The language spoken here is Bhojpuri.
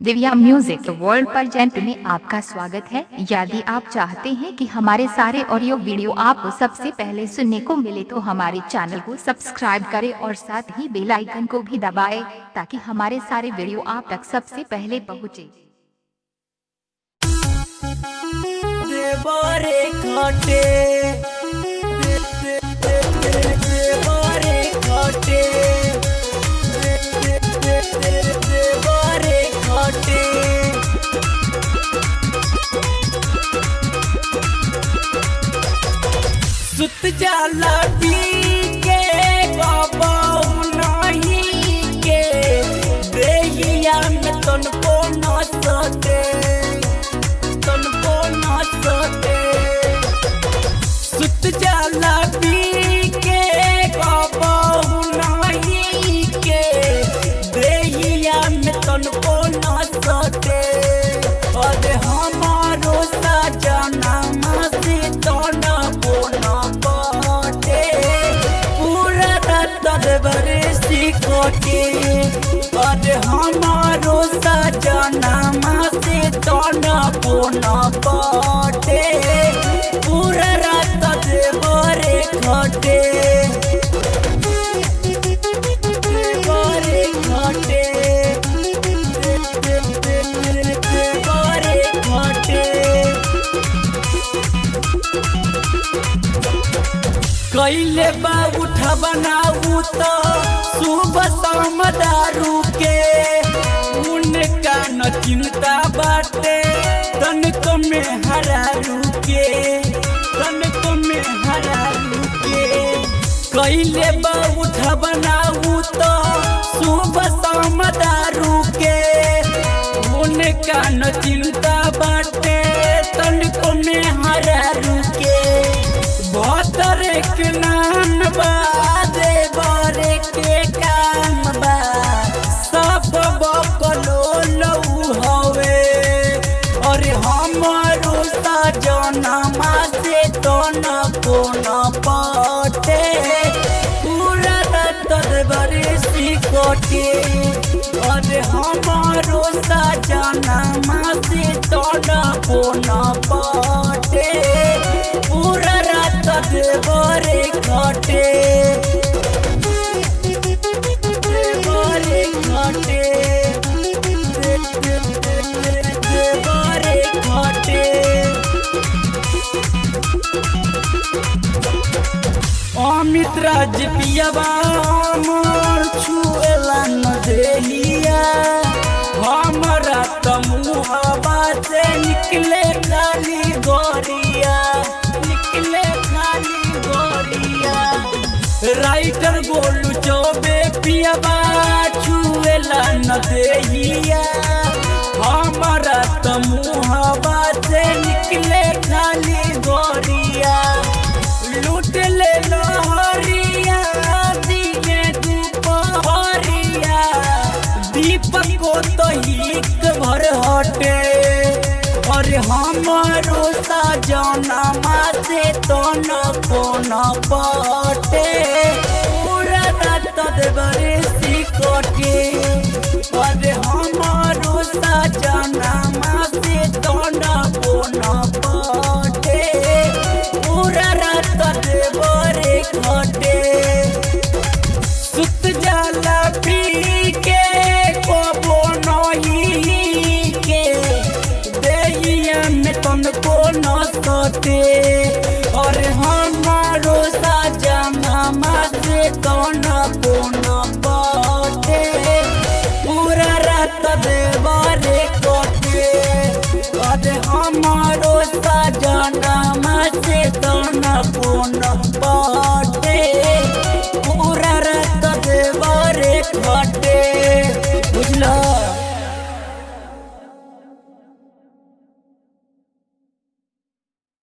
दिव्या म्यूजिक वर्ल्ड प्रेजेंट में आपका स्वागत है। यदि आप चाहते हैं कि हमारे सारे ऑडियो वीडियो आपको सबसे पहले सुनने को मिले तो हमारे चैनल को सब्सक्राइब करें और साथ ही बेल आइकन को भी दबाएं ताकि हमारे सारे वीडियो आप तक सबसे पहले पहुंचे। सुत जाला पी के बाबा नहीं के देहिया में तनको न सके सुत जाला पी के बाबा नहीं के देहिया में तनको न सके और हमारो सजना से तना बोना कोटे और हमारो सजना से तना बोना पाटे पूरा रात देवरे खटे कैले बा उठा बनाऊ तो सुबह शाम दारू के उनका न चिंता बाटे तनको में हरारू के कैले बा उठा बनाऊ तो सुबह शाम दारू के उनका न चिंता बाटे तनको में हरारू के भतरे के नाम बा देवरे के काम बा सब बकलो लऊ हवे और हमारो सजना से तो न कोना पाटे पूरा रात देवरे सिकोटे और हमारो सजना से तो न कोना पाटे पूरा रात देवरे खटे अमित राज पियाबा मोर छुएला न देहिया हमारा त मुहाबा से निकले खाली गोरिया राइटर गोलू चौबे पियाबा छुएला न देहिया हमारा त मुहाबा से निकले खाली गोरिया लूट ले लहरिया दिने दुपहरिया दीपक को तो हिक भर हटे और हमारो सजना से तो न कोना पाटे पूरा रात देवरे सिकोटे और हमारो सजना से तो न कोना पाटे पूरा रात देवरे खटे सुत जाला पी के को नहीं के देहिया में तनको न सटे और हमारो सजना से तो न कोना पाटे पूरा रात देवरे खटे और हमारो सजना से तो न कोना